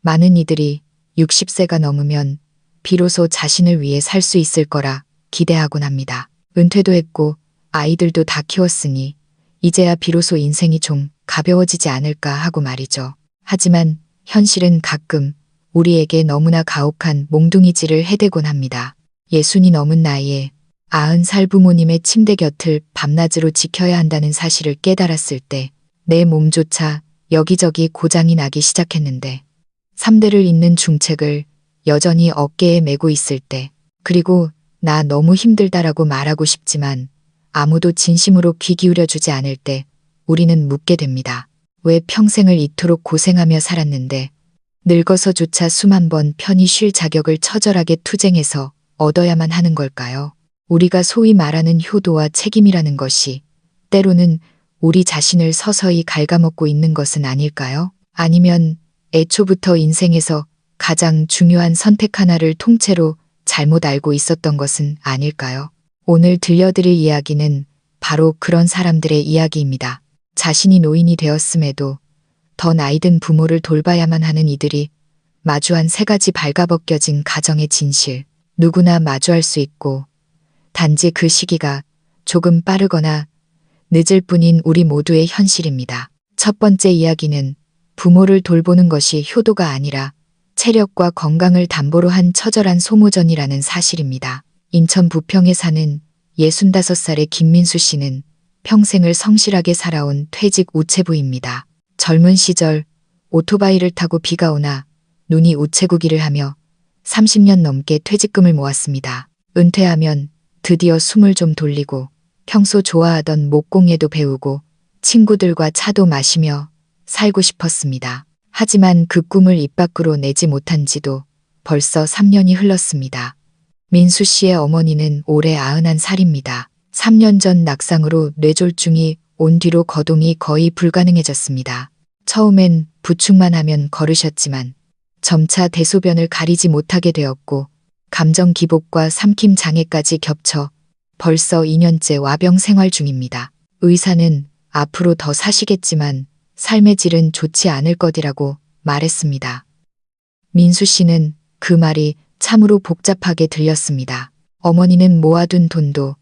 많은 이들이 60세가 넘으면 비로소 자신을 위해 살 수 있을 거라 기대하곤 합니다. 은퇴도 했고 아이들도 다 키웠으니 이제야 비로소 인생이 좀 가벼워지지 않을까 하고 말이죠. 하지만 현실은 가끔 우리에게 너무나 가혹한 몽둥이질을 해대곤 합니다. 60이 넘은 나이에 90살 부모님의 침대 곁을 밤낮으로 지켜야 한다는 사실을 깨달았을 때 내 몸조차 여기저기 고장이 나기 시작했는데 3대를 잇는 중책을 여전히 어깨에 메고 있을 때, 그리고 나 너무 힘들다라고 말하고 싶지만 아무도 진심으로 귀 기울여주지 않을 때 우리는 묻게 됩니다. 왜 평생을 이토록 고생하며 살았는데 늙어서조차 수만 번 편히 쉴 자격을 처절하게 투쟁해서 얻어야만 하는 걸까요? 우리가 소위 말하는 효도와 책임이라는 것이 때로는 우리 자신을 서서히 갉아먹고 있는 것은 아닐까요? 아니면 애초부터 인생에서 가장 중요한 선택 하나를 통째로 잘못 알고 있었던 것은 아닐까요? 오늘 들려드릴 이야기는 바로 그런 사람들의 이야기입니다. 자신이 노인이 되었음에도 더 나이든 부모를 돌봐야만 하는 이들이 마주한 3가지 발가벗겨진 가정의 진실. 누구나 마주할 수 있고 단지 그 시기가 조금 빠르거나 늦을 뿐인 우리 모두의 현실입니다. 첫 번째 이야기는 부모를 돌보는 것이 효도가 아니라 체력과 건강을 담보로 한 처절한 소모전이라는 사실입니다. 인천 부평에 사는 65살의 김민수 씨는 평생을 성실하게 살아온 퇴직 우체부입니다. 젊은 시절 오토바이를 타고 비가 오나 눈이 우체국일을 하며 30년 넘게 퇴직금을 모았습니다. 은퇴하면 드디어 숨을 좀 돌리고 평소 좋아하던 목공예도 배우고 친구들과 차도 마시며 살고 싶었습니다. 하지만 그 꿈을 입 밖으로 내지 못한 지도 벌써 3년이 흘렀습니다. 민수 씨의 어머니는 올해 91살입니다. 3년 전 낙상으로 뇌졸중이 온 뒤로 거동이 거의 불가능해졌습니다. 처음엔 부축만 하면 걸으셨지만 점차 대소변을 가리지 못하게 되었고 감정 기복과 삼킴 장애까지 겹쳐 벌써 2년째 와병 생활 중입니다. 의사는 앞으로 더 사시겠지만 삶의 질은 좋지 않을 것이라고 말했습니다. 민수 씨는 그 말이 참으로 복잡하게 들렸습니다. 어머니는 모아둔 돈도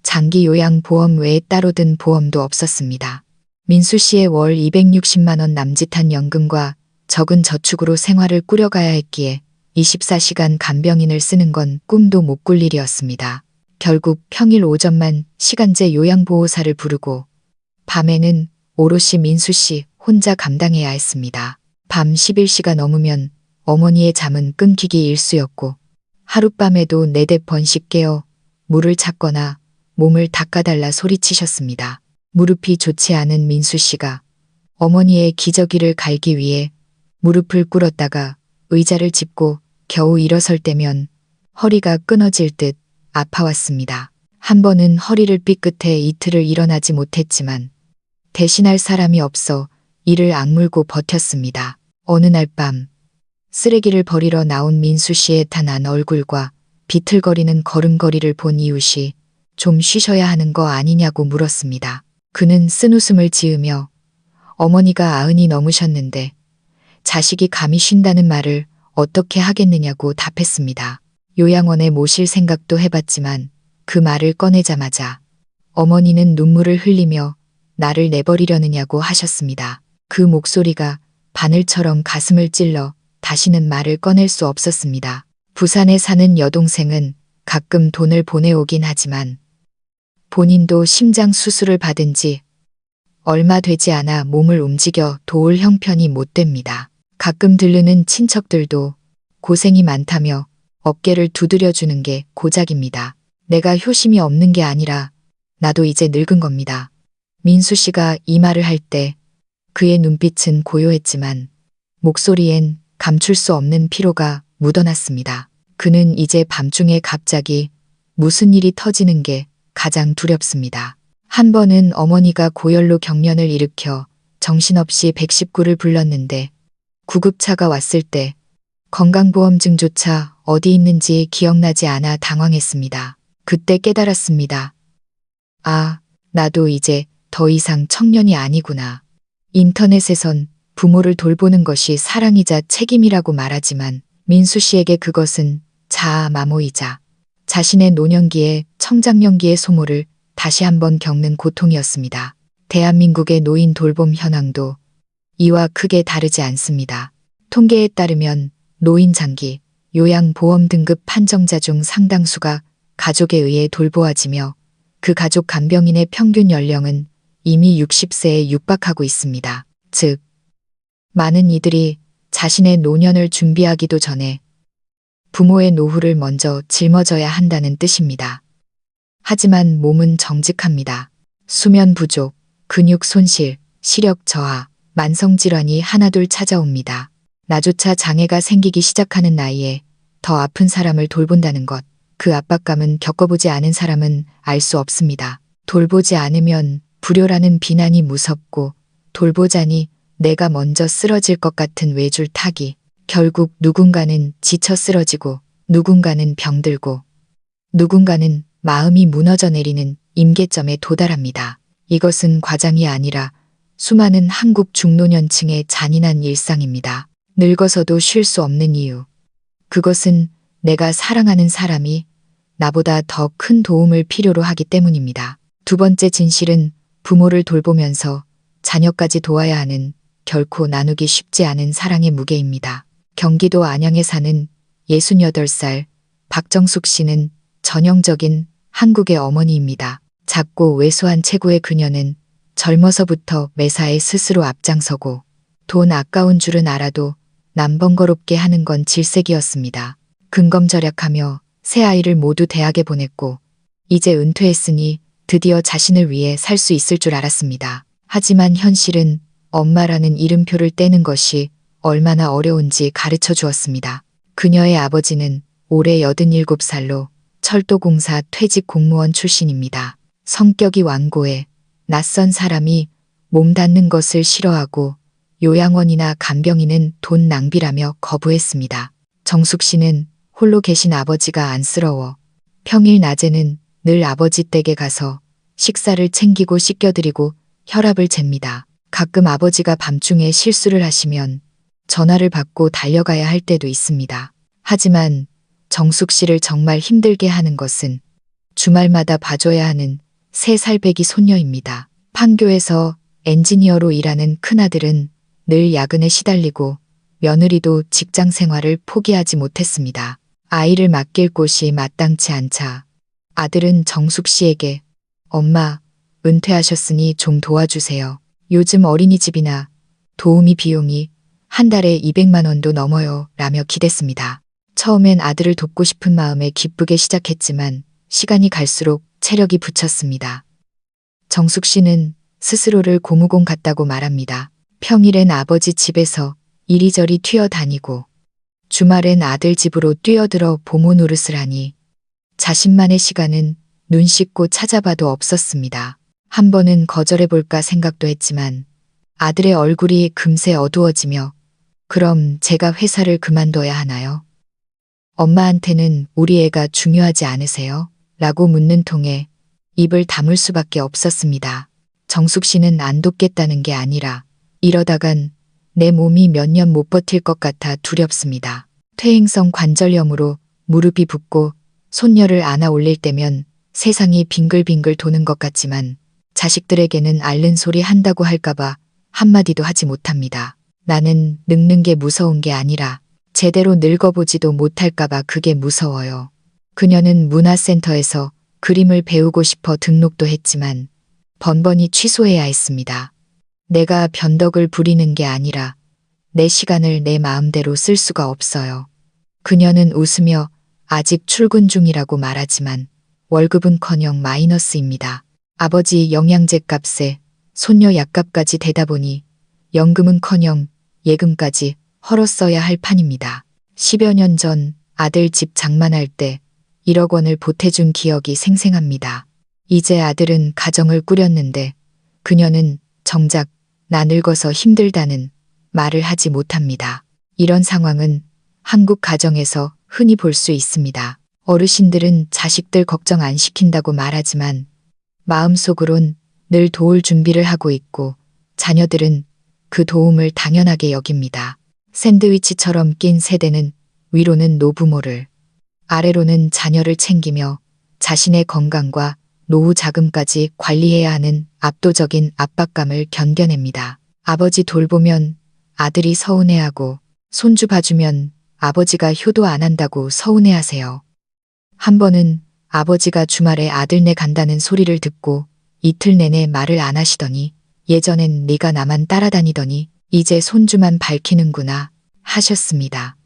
장기 요양보험 외에 따로 든 보험도 없었습니다. 민수 씨의 월 260만 원 남짓한 연금과 적은 저축으로 생활을 꾸려가야 했기에 24시간 간병인을 쓰는 건 꿈도 못 꿀 일이었습니다. 결국 평일 오전만 시간제 요양보호사를 부르고 밤에는 오롯이 민수 씨 혼자 감당해야 했습니다. 밤 11시가 넘으면 어머니의 잠은 끊기기 일쑤였고 하룻밤에도 4-5번씩 깨어 물을 찾거나 몸을 닦아달라 소리치셨습니다. 무릎이 좋지 않은 민수 씨가 어머니의 기저귀를 갈기 위해 무릎을 꿇었다가 의자를 짚고 겨우 일어설 때면 허리가 끊어질 듯 아파왔습니다. 한 번은 허리를 삐끗해 이틀을 일어나지 못했지만 대신할 사람이 없어 이를 악물고 버텼습니다. 어느 날 밤 쓰레기를 버리러 나온 민수 씨의 탄한 얼굴과 비틀거리는 걸음걸이를 본 이웃이 좀 쉬셔야 하는 거 아니냐고 물었습니다. 그는 쓴웃음을 지으며 어머니가 90이 넘으셨는데 자식이 감히 쉰다는 말을 어떻게 하겠느냐고 답했습니다. 요양원에 모실 생각도 해봤지만 그 말을 꺼내자마자 어머니는 눈물을 흘리며 나를 내버리려느냐고 하셨습니다. 그 목소리가 바늘처럼 가슴을 찔러 다시는 말을 꺼낼 수 없었습니다. 부산에 사는 여동생은 가끔 돈을 보내오긴 하지만 본인도 심장 수술을 받은 지 얼마 되지 않아 몸을 움직여 도울 형편이 못 됩니다. 가끔 들르는 친척들도 고생이 많다며 어깨를 두드려주는 게 고작입니다. 내가 효심이 없는 게 아니라 나도 이제 늙은 겁니다. 민수 씨가 이 말을 할 때 그의 눈빛은 고요했지만 목소리엔 감출 수 없는 피로가 묻어났습니다. 그는 이제 밤중에 갑자기 무슨 일이 터지는 게 가장 두렵습니다. 한 번은 어머니가 고열로 경련을 일으켜 정신없이 119를 불렀는데 구급차가 왔을 때 건강보험증조차 어디 있는지 기억나지 않아 당황했습니다. 그때 깨달았습니다. 아, 나도 이제 더 이상 청년이 아니구나. 인터넷에선 부모를 돌보는 것이 사랑이자 책임이라고 말하지만 민수 씨에게 그것은 자아 마모이자 자신의 노년기에 청장년기의 소모를 다시 한번 겪는 고통이었습니다. 대한민국의 노인 돌봄 현황도 이와 크게 다르지 않습니다. 통계에 따르면 노인 장기, 요양보험 등급 판정자 중 상당수가 가족에 의해 돌보아지며 그 가족 간병인의 평균 연령은 이미 60세에 육박하고 있습니다. 즉, 많은 이들이 자신의 노년을 준비하기도 전에 부모의 노후를 먼저 짊어져야 한다는 뜻입니다. 하지만 몸은 정직합니다. 수면 부족, 근육 손실, 시력 저하, 만성질환이 하나둘 찾아옵니다. 나조차 장애가 생기기 시작하는 나이에 더 아픈 사람을 돌본다는 것, 그 압박감은 겪어보지 않은 사람은 알 수 없습니다. 돌보지 않으면 불효라는 비난이 무섭고 돌보자니 내가 먼저 쓰러질 것 같은 외줄 타기. 결국 누군가는 지쳐 쓰러지고 누군가는 병들고 누군가는 마음이 무너져 내리는 임계점에 도달합니다. 이것은 과장이 아니라 수많은 한국 중노년층의 잔인한 일상입니다. 늙어서도 쉴 수 없는 이유. 그것은 내가 사랑하는 사람이 나보다 더 큰 도움을 필요로 하기 때문입니다. 두 번째 진실은 부모를 돌보면서 자녀까지 도와야 하는 결코 나누기 쉽지 않은 사랑의 무게입니다. 경기도 안양에 사는 68살 박정숙 씨는 전형적인 한국의 어머니입니다. 작고 왜소한 체구의 그녀는 젊어서부터 매사에 스스로 앞장서고 돈 아까운 줄은 알아도 남 번거롭게 하는 건 질색이었습니다. 근검절약하며 새 아이를 모두 대학에 보냈고 이제 은퇴했으니 드디어 자신을 위해 살 수 있을 줄 알았습니다. 하지만 현실은 엄마라는 이름표를 떼는 것이 얼마나 어려운지 가르쳐 주었습니다. 그녀의 아버지는 올해 87살로 철도공사 퇴직 공무원 출신입니다. 성격이 완고해 낯선 사람이 몸 닿는 것을 싫어하고 요양원이나 간병인은 돈 낭비라며 거부했습니다. 정숙 씨는 홀로 계신 아버지가 안쓰러워 평일 낮에는 늘 아버지 댁에 가서 식사를 챙기고 씻겨드리고 혈압을 잽니다. 가끔 아버지가 밤중에 실수를 하시면 전화를 받고 달려가야 할 때도 있습니다. 하지만 정숙 씨를 정말 힘들게 하는 것은 주말마다 봐줘야 하는 3살배기 손녀입니다. 판교에서 엔지니어로 일하는 큰아들은 늘 야근에 시달리고 며느리도 직장 생활을 포기하지 못했습니다. 아이를 맡길 곳이 마땅치 않자 아들은 정숙 씨에게 엄마, 은퇴하셨으니 좀 도와주세요. 요즘 어린이집이나 도우미 비용이 한 달에 200만 원도 넘어요. 라며 기댔습니다. 처음엔 아들을 돕고 싶은 마음에 기쁘게 시작했지만 시간이 갈수록 체력이 붙였습니다. 정숙 씨는 스스로를 고무공 같다고 말합니다. 평일엔 아버지 집에서 이리저리 튀어다니고 주말엔 아들 집으로 뛰어들어 보모 노릇을 하니 자신만의 시간은 눈 씻고 찾아봐도 없었습니다. 한 번은 거절해볼까 생각도 했지만 아들의 얼굴이 금세 어두워지며 그럼 제가 회사를 그만둬야 하나요? 엄마한테는 우리 애가 중요하지 않으세요? 라고 묻는 통에 입을 다물 수밖에 없었습니다. 정숙 씨는 안 돕겠다는 게 아니라 이러다간 내 몸이 몇 년 못 버틸 것 같아 두렵습니다. 퇴행성 관절염으로 무릎이 붓고 손녀를 안아 올릴 때면 세상이 빙글빙글 도는 것 같지만 자식들에게는 앓는 소리 한다고 할까봐 한마디도 하지 못합니다. 나는 늙는 게 무서운 게 아니라 제대로 늙어보지도 못할까봐 그게 무서워요. 그녀는 문화센터에서 그림을 배우고 싶어 등록도 했지만 번번이 취소해야 했습니다. 내가 변덕을 부리는 게 아니라 내 시간을 내 마음대로 쓸 수가 없어요. 그녀는 웃으며 아직 출근 중이라고 말하지만 월급은커녕 마이너스입니다. 아버지 영양제 값에 손녀 약값까지 대다 보니 연금은커녕 예금까지 헐어 써야 할 판입니다. 10여 년 전 아들 집 장만할 때 1억 원을 보태준 기억이 생생합니다. 이제 아들은 가정을 꾸렸는데 그녀는 정작 나 늙어서 힘들다는 말을 하지 못합니다. 이런 상황은 한국 가정에서 흔히 볼 수 있습니다. 어르신들은 자식들 걱정 안 시킨다고 말하지만 마음속으론 늘 도울 준비를 하고 있고 자녀들은 그 도움을 당연하게 여깁니다. 샌드위치처럼 낀 세대는 위로는 노부모를, 아래로는 자녀를 챙기며 자신의 건강과 노후 자금까지 관리해야 하는 압도적인 압박감을 견뎌냅니다. 아버지 돌보면 아들이 서운해하고 손주 봐주면 아버지가 효도 안 한다고 서운해하세요. 한 번은 아버지가 주말에 아들네 간다는 소리를 듣고 이틀 내내 말을 안 하시더니 예전엔 네가 나만 따라다니더니 이제 손주만 밝히는구나 하셨습니다.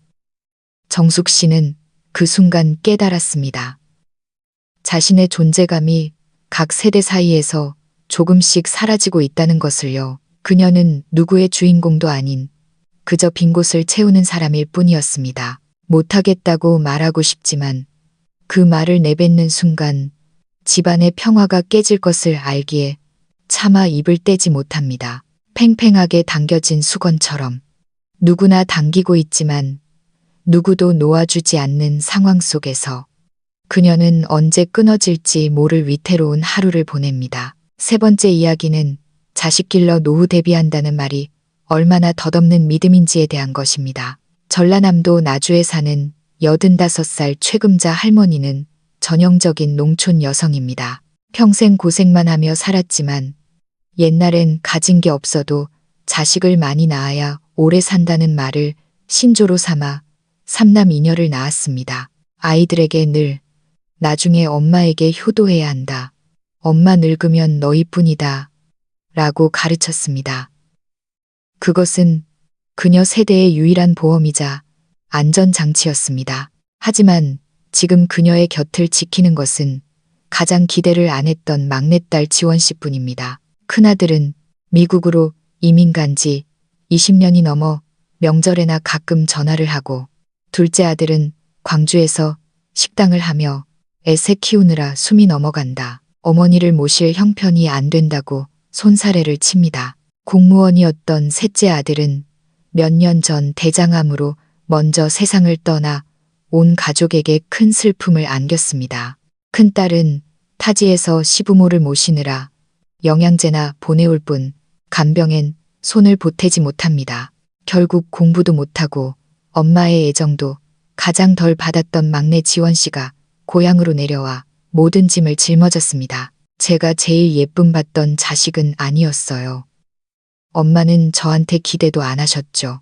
정숙 씨는 그 순간 깨달았습니다. 자신의 존재감이 각 세대 사이에서 조금씩 사라지고 있다는 것을요. 그녀는 누구의 주인공도 아닌 그저 빈 곳을 채우는 사람일 뿐이었습니다. 못하겠다고 말하고 싶지만 그 말을 내뱉는 순간 집안의 평화가 깨질 것을 알기에 차마 입을 떼지 못합니다. 팽팽하게 당겨진 수건처럼 누구나 당기고 있지만 누구도 놓아주지 않는 상황 속에서 그녀는 언제 끊어질지 모를 위태로운 하루를 보냅니다. 세 번째 이야기는 자식 길러 노후 대비한다는 말이 얼마나 덧없는 믿음인지에 대한 것입니다. 전라남도 나주에 사는 85살 최금자 할머니는 전형적인 농촌 여성입니다. 평생 고생만 하며 살았지만 옛날엔 가진 게 없어도 자식을 많이 낳아야 오래 산다는 말을 신조로 삼아 삼남 이녀를 낳았습니다. 아이들에게 늘 나중에 엄마에게 효도해야 한다. 엄마 늙으면 너희뿐이다. 라고 가르쳤습니다. 그것은 그녀 세대의 유일한 보험이자 안전장치였습니다. 하지만 지금 그녀의 곁을 지키는 것은 가장 기대를 안 했던 막내딸 지원 씨뿐입니다. 큰아들은 미국으로 이민 간 지 20년이 넘어 명절에나 가끔 전화를 하고 둘째 아들은 광주에서 식당을 하며 애새 키우느라 숨이 넘어간다. 어머니를 모실 형편이 안 된다고 손사래를 칩니다. 공무원이었던 셋째 아들은 몇 년 전 대장암으로 먼저 세상을 떠나 온 가족에게 큰 슬픔을 안겼습니다. 큰딸은 타지에서 시부모를 모시느라 영양제나 보내올 뿐 간병엔 손을 보태지 못합니다. 결국 공부도 못하고 엄마의 애정도 가장 덜 받았던 막내 지원 씨가 고향으로 내려와 모든 짐을 짊어졌습니다. 제가 제일 예쁨 받던 자식은 아니었어요. 엄마는 저한테 기대도 안 하셨죠.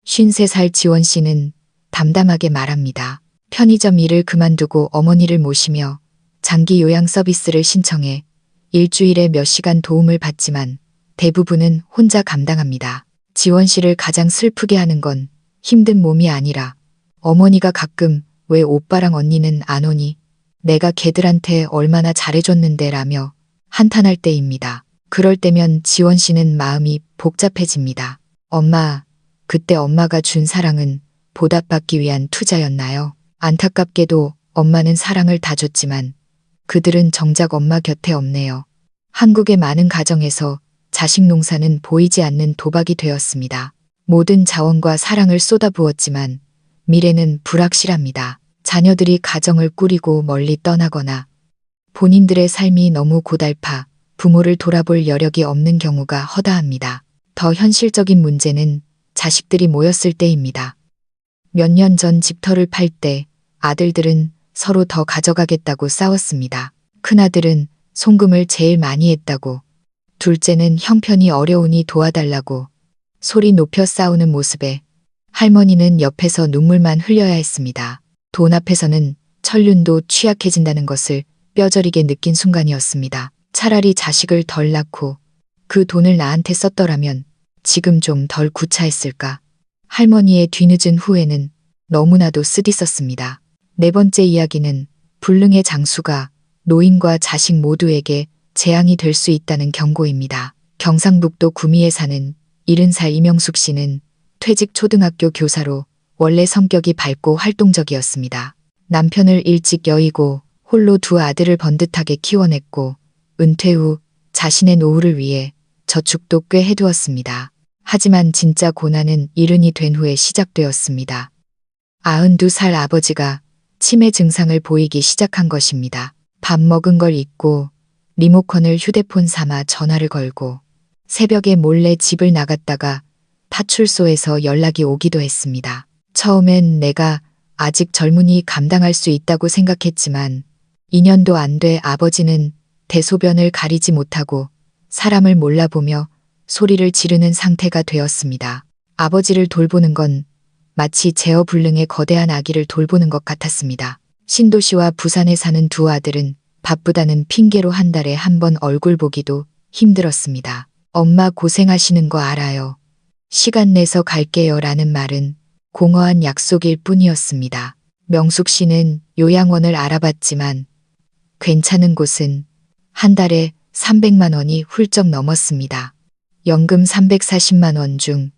53살 지원 씨는 담담하게 말합니다. 편의점 일을 그만두고 어머니를 모시며 장기 요양 서비스를 신청해 일주일에 몇 시간 도움을 받지만 대부분은 혼자 감당합니다. 지원 씨를 가장 슬프게 하는 건 힘든 몸이 아니라 어머니가 가끔 왜 오빠랑 언니는 안 오니? 내가 걔들한테 얼마나 잘해줬는데 라며 한탄할 때입니다. 그럴 때면 지원 씨는 마음이 복잡해집니다. 엄마, 그때 엄마가 준 사랑은 보답받기 위한 투자였나요? 안타깝게도 엄마는 사랑을 다 줬지만 그들은 정작 엄마 곁에 없네요. 한국의 많은 가정에서 자식 농사는 보이지 않는 도박이 되었습니다. 모든 자원과 사랑을 쏟아부었지만 미래는 불확실합니다. 자녀들이 가정을 꾸리고 멀리 떠나거나 본인들의 삶이 너무 고달파 부모를 돌아볼 여력이 없는 경우가 허다합니다. 더 현실적인 문제는 자식들이 모였을 때입니다. 몇 년 전 집터를 팔 때 아들들은 서로 더 가져가겠다고 싸웠습니다. 큰아들은 송금을 제일 많이 했다고, 둘째는 형편이 어려우니 도와달라고 소리 높여 싸우는 모습에 할머니는 옆에서 눈물만 흘려야 했습니다. 돈 앞에서는 천륜도 취약해진다는 것을 뼈저리게 느낀 순간이었습니다. 차라리 자식을 덜 낳고 그 돈을 나한테 썼더라면 지금 좀 덜 구차했을까. 할머니의 뒤늦은 후회는 너무나도 쓰디썼습니다. 네 번째 이야기는 불능의 장수가 노인과 자식 모두에게 재앙이 될 수 있다는 경고입니다. 경상북도 구미에 사는 70살 이명숙 씨는 퇴직 초등학교 교사로 원래 성격이 밝고 활동적이었습니다. 남편을 일찍 여의고 홀로 두 아들을 번듯하게 키워냈고 은퇴 후 자신의 노후를 위해 저축도 꽤 해두었습니다. 하지만 진짜 고난은 이른이 된 후에 시작되었습니다. 92살 아버지가 치매 증상을 보이기 시작한 것입니다. 밥 먹은 걸 잊고 리모컨을 휴대폰 삼아 전화를 걸고 새벽에 몰래 집을 나갔다가 파출소에서 연락이 오기도 했습니다. 처음엔 내가 아직 젊으니 감당할 수 있다고 생각했지만 2년도 안 돼 아버지는 대소변을 가리지 못하고 사람을 몰라보며 소리를 지르는 상태가 되었습니다. 아버지를 돌보는 건 마치 제어불능의 거대한 아기를 돌보는 것 같았습니다. 신도시와 부산에 사는 두 아들은 바쁘다는 핑계로 한 달에 한 번 얼굴 보기도 힘들었습니다. 엄마 고생하시는 거 알아요. 시간 내서 갈게요 라는 말은 공허한 약속일 뿐이었습니다. 명숙 씨는 요양원을 알아봤지만 괜찮은 곳은 한 달에 300만 원이 훌쩍 넘었습니다. 연금 340만 원 중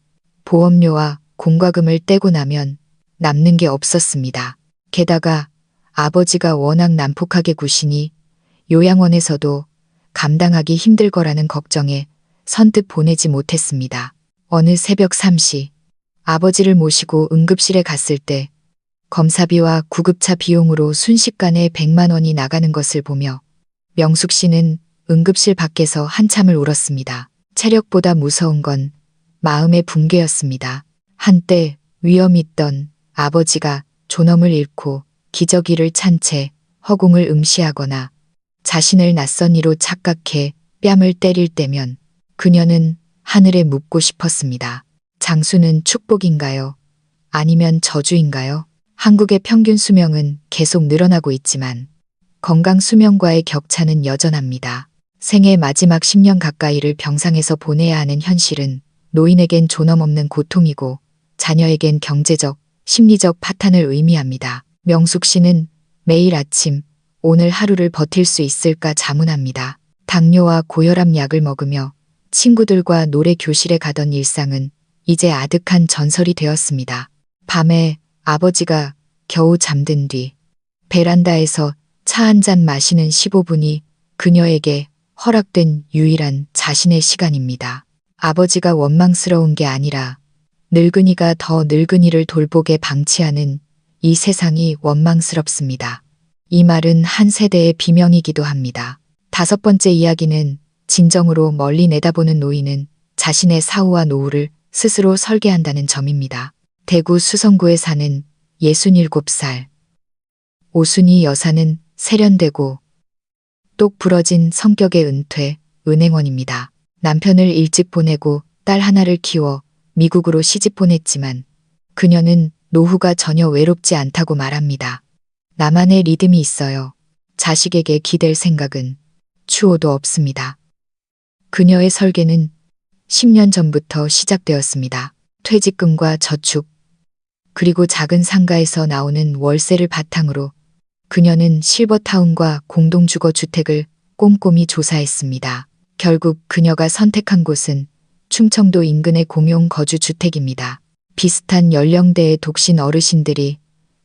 보험료와 공과금을 떼고 나면 남는 게 없었습니다. 게다가 아버지가 워낙 난폭하게 구시니 요양원에서도 감당하기 힘들 거라는 걱정에 선뜻 보내지 못했습니다. 어느 새벽 3시 아버지를 모시고 응급실에 갔을 때 검사비와 구급차 비용으로 순식간에 100만 원이 나가는 것을 보며 명숙 씨는 응급실 밖에서 한참을 울었습니다. 체력보다 무서운 건 마음의 붕괴였습니다. 한때 위험 있던 아버지가 존엄을 잃고 기저귀를 찬 채 허공을 응시하거나 자신을 낯선 이로 착각해 뺨을 때릴 때면 그녀는 하늘에 묻고 싶었습니다. 장수는 축복인가요? 아니면 저주인가요? 한국의 평균 수명은 계속 늘어나고 있지만 건강 수명과의 격차는 여전합니다. 생애 마지막 10년 가까이를 병상에서 보내야 하는 현실은 노인에겐 존엄없는 고통이고 자녀에겐 경제적, 심리적 파탄을 의미합니다. 명숙 씨는 매일 아침 오늘 하루를 버틸 수 있을까 자문합니다. 당뇨와 고혈압 약을 먹으며 친구들과 노래 교실에 가던 일상은 이제 아득한 전설이 되었습니다. 밤에 아버지가 겨우 잠든 뒤 베란다에서 차 한 잔 마시는 15분이 그녀에게 허락된 유일한 자신의 시간입니다. 아버지가 원망스러운 게 아니라 늙은이가 더 늙은이를 돌보게 방치하는 이 세상이 원망스럽습니다. 이 말은 한 세대의 비명이기도 합니다. 5번째 이야기는 진정으로 멀리 내다보는 노인은 자신의 사후와 노후를 스스로 설계한다는 점입니다. 대구 수성구에 사는 67살 오순희 여사는 세련되고 똑 부러진 성격의 은퇴 은행원입니다. 남편을 일찍 보내고 딸 하나를 키워 미국으로 시집 보냈지만 그녀는 노후가 전혀 외롭지 않다고 말합니다. 나만의 리듬이 있어요. 자식에게 기댈 생각은 추호도 없습니다. 그녀의 설계는 10년 전부터 시작되었습니다. 퇴직금과 저축, 그리고 작은 상가에서 나오는 월세를 바탕으로 그녀는 실버타운과 공동주거주택을 꼼꼼히 조사했습니다. 결국 그녀가 선택한 곳은 충청도 인근의 공용 거주주택입니다. 비슷한 연령대의 독신 어르신들이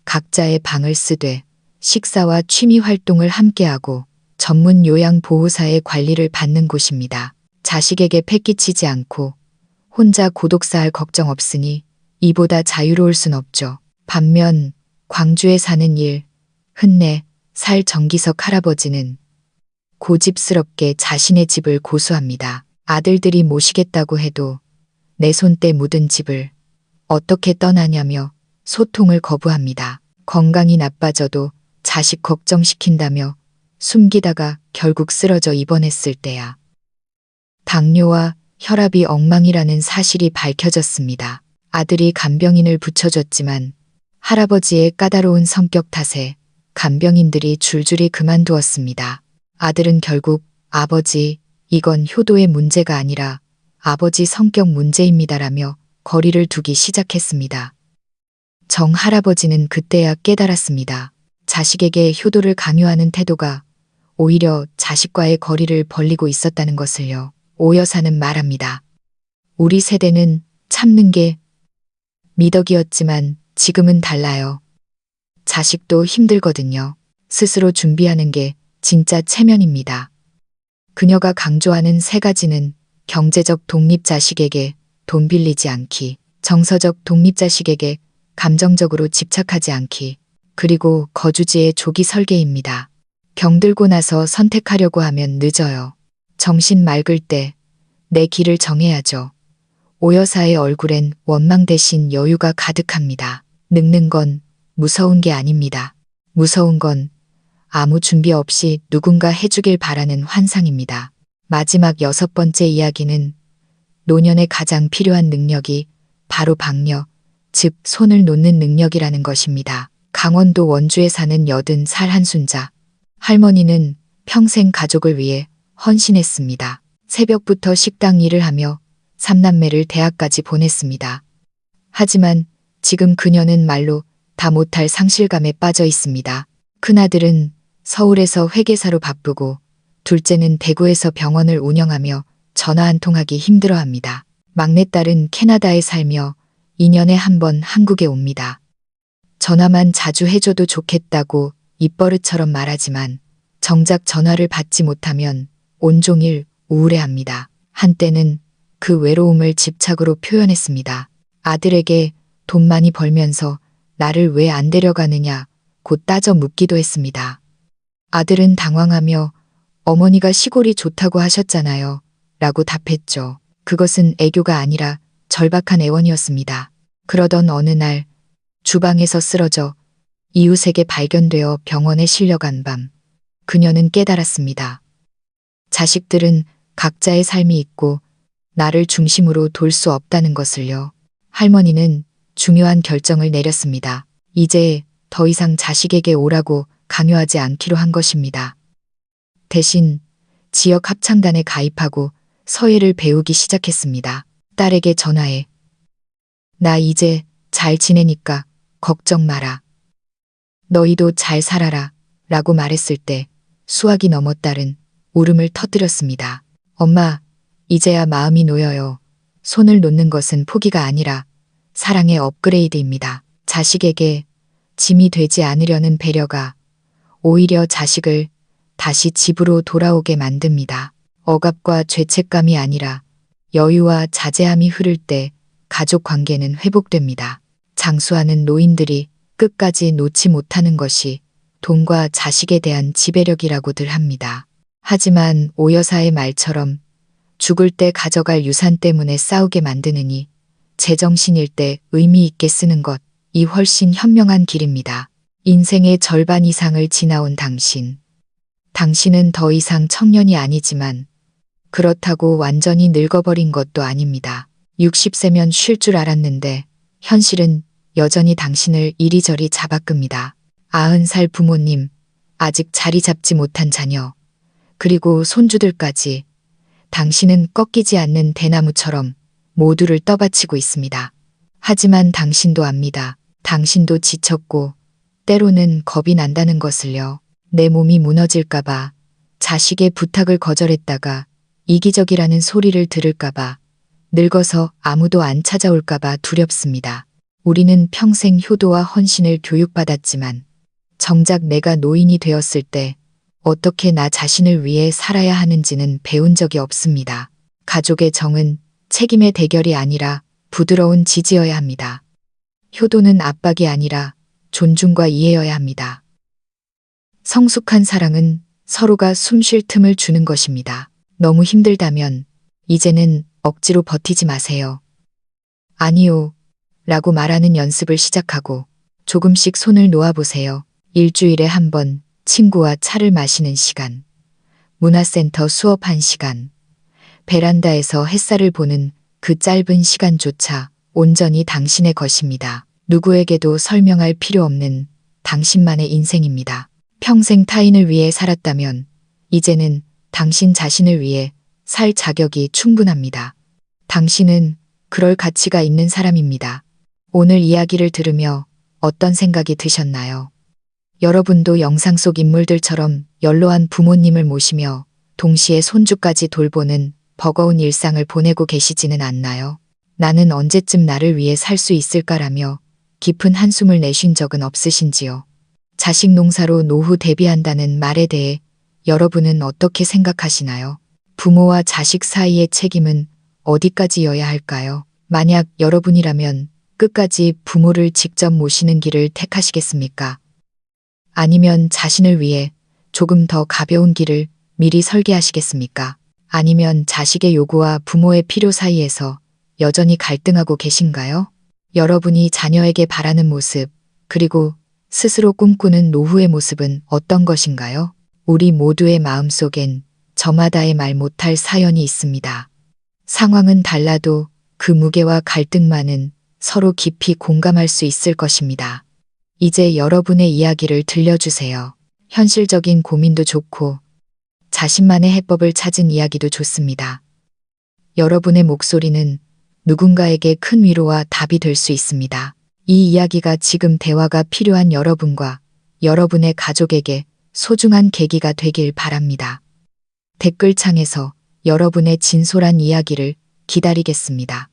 각자의 방을 쓰되 식사와 취미 활동을 함께하고 전문 요양보호사의 관리를 받는 곳입니다. 자식에게 패끼치지 않고 혼자 고독사할 걱정 없으니 이보다 자유로울 순 없죠. 반면 광주에 사는 흔내 살 정기석 할아버지는 고집스럽게 자신의 집을 고수합니다. 아들들이 모시겠다고 해도 내 손때 묻은 집을 어떻게 떠나냐며 소통을 거부합니다. 건강이 나빠져도 자식 걱정시킨다며 숨기다가 결국 쓰러져 입원했을 때야 당뇨와 혈압이 엉망이라는 사실이 밝혀졌습니다. 아들이 간병인을 붙여줬지만 할아버지의 까다로운 성격 탓에 간병인들이 줄줄이 그만두었습니다. 아들은 결국 아버지, 이건 효도의 문제가 아니라 아버지 성격 문제입니다라며 거리를 두기 시작했습니다. 정 할아버지는 그때야 깨달았습니다. 자식에게 효도를 강요하는 태도가 오히려 자식과의 거리를 벌리고 있었다는 것을요. 오 여사는 말합니다. 우리 세대는 참는 게 미덕이었지만 지금은 달라요. 자식도 힘들거든요. 스스로 준비하는 게 진짜 체면입니다. 그녀가 강조하는 3가지는 경제적 독립 자식에게 돈 빌리지 않기, 정서적 독립 자식에게 감정적으로 집착하지 않기, 그리고 거주지의 조기 설계입니다. 병들고 나서 선택하려고 하면 늦어요. 정신 맑을 때 내 길을 정해야죠. 오 여사의 얼굴엔 원망 대신 여유가 가득합니다. 늙는 건 무서운 게 아닙니다. 무서운 건 아무 준비 없이 누군가 해주길 바라는 환상입니다. 마지막 6번째 이야기는 노년에 가장 필요한 능력이 바로 박력, 즉 손을 놓는 능력이라는 것입니다. 강원도 원주에 사는 80살 한순자. 할머니는 평생 가족을 위해 헌신했습니다. 새벽부터 식당 일을 하며 3남매를 대학까지 보냈습니다. 하지만 지금 그녀는 말로 다 못할 상실감에 빠져 있습니다. 큰아들은 서울에서 회계사로 바쁘고 둘째는 대구에서 병원을 운영하며 전화 한 통하기 힘들어합니다. 막내딸은 캐나다에 살며 2년에 한 번 한국에 옵니다. 전화만 자주 해줘도 좋겠다고 입버릇처럼 말하지만 정작 전화를 받지 못하면 온종일 우울해합니다. 한때는 그 외로움을 집착으로 표현했습니다. 아들에게 돈 많이 벌면서 나를 왜 안 데려가느냐 곧 따져 묻기도 했습니다. 아들은 당황하며 어머니가 시골이 좋다고 하셨잖아요. 라고 답했죠. 그것은 애교가 아니라 절박한 애원이었습니다. 그러던 어느 날 주방에서 쓰러져 이웃에게 발견되어 병원에 실려간 밤 그녀는 깨달았습니다. 자식들은 각자의 삶이 있고 나를 중심으로 돌 수 없다는 것을요. 할머니는 중요한 결정을 내렸습니다. 이제 더 이상 자식에게 오라고 강요하지 않기로 한 것입니다. 대신 지역 합창단에 가입하고 서예를 배우기 시작했습니다. 딸에게 전화해. 나 이제 잘 지내니까 걱정 마라. 너희도 잘 살아라. 라고 말했을 때 수학이 넘어 딸은 울음을 터뜨렸습니다. 엄마, 이제야 마음이 놓여요. 손을 놓는 것은 포기가 아니라 사랑의 업그레이드입니다. 자식에게 짐이 되지 않으려는 배려가 오히려 자식을 다시 집으로 돌아오게 만듭니다. 억압과 죄책감이 아니라 여유와 자제함이 흐를 때 가족 관계는 회복됩니다. 장수하는 노인들이 끝까지 놓지 못하는 것이 돈과 자식에 대한 지배력이라고들 합니다. 하지만 오 여사의 말처럼 죽을 때 가져갈 유산 때문에 싸우게 만드느니 제정신일 때 의미 있게 쓰는 것이 훨씬 현명한 길입니다. 인생의 절반 이상을 지나온 당신. 당신은 더 이상 청년이 아니지만 그렇다고 완전히 늙어버린 것도 아닙니다. 60세면 쉴 줄 알았는데 현실은 여전히 당신을 이리저리 잡아끕니다. 90살 부모님, 아직 자리 잡지 못한 자녀, 그리고 손주들까지 당신은 꺾이지 않는 대나무처럼 모두를 떠받치고 있습니다. 하지만 당신도 압니다. 당신도 지쳤고 때로는 겁이 난다는 것을요. 내 몸이 무너질까봐, 자식의 부탁을 거절했다가 이기적이라는 소리를 들을까봐, 늙어서 아무도 안 찾아올까봐 두렵습니다. 우리는 평생 효도와 헌신을 교육받았지만 정작 내가 노인이 되었을 때 어떻게 나 자신을 위해 살아야 하는지는 배운 적이 없습니다. 가족의 정은 책임의 대결이 아니라 부드러운 지지여야 합니다. 효도는 압박이 아니라 존중과 이해여야 합니다. 성숙한 사랑은 서로가 숨 쉴 틈을 주는 것입니다. 너무 힘들다면 이제는 억지로 버티지 마세요. 아니요. 라고 말하는 연습을 시작하고 조금씩 손을 놓아보세요. 일주일에 한 번 친구와 차를 마시는 시간, 문화센터 수업 1시간, 베란다에서 햇살을 보는 그 짧은 시간조차 온전히 당신의 것입니다. 누구에게도 설명할 필요 없는 당신만의 인생입니다. 평생 타인을 위해 살았다면 이제는 당신 자신을 위해 살 자격이 충분합니다. 당신은 그럴 가치가 있는 사람입니다. 오늘 이야기를 들으며 어떤 생각이 드셨나요? 여러분도 영상 속 인물들처럼 연로한 부모님을 모시며 동시에 손주까지 돌보는 버거운 일상을 보내고 계시지는 않나요? 나는 언제쯤 나를 위해 살 수 있을까라며 깊은 한숨을 내쉰 적은 없으신지요? 자식 농사로 노후 대비한다는 말에 대해 여러분은 어떻게 생각하시나요? 부모와 자식 사이의 책임은 어디까지여야 할까요? 만약 여러분이라면 끝까지 부모를 직접 모시는 길을 택하시겠습니까? 아니면 자신을 위해 조금 더 가벼운 길을 미리 설계하시겠습니까? 아니면 자식의 요구와 부모의 필요 사이에서 여전히 갈등하고 계신가요? 여러분이 자녀에게 바라는 모습, 그리고 스스로 꿈꾸는 노후의 모습은 어떤 것인가요? 우리 모두의 마음속엔 저마다의 말 못할 사연이 있습니다. 상황은 달라도 그 무게와 갈등만은 서로 깊이 공감할 수 있을 것입니다. 이제 여러분의 이야기를 들려주세요. 현실적인 고민도 좋고 자신만의 해법을 찾은 이야기도 좋습니다. 여러분의 목소리는 누군가에게 큰 위로와 답이 될 수 있습니다. 이 이야기가 지금 대화가 필요한 여러분과 여러분의 가족에게 소중한 계기가 되길 바랍니다. 댓글창에서 여러분의 진솔한 이야기를 기다리겠습니다.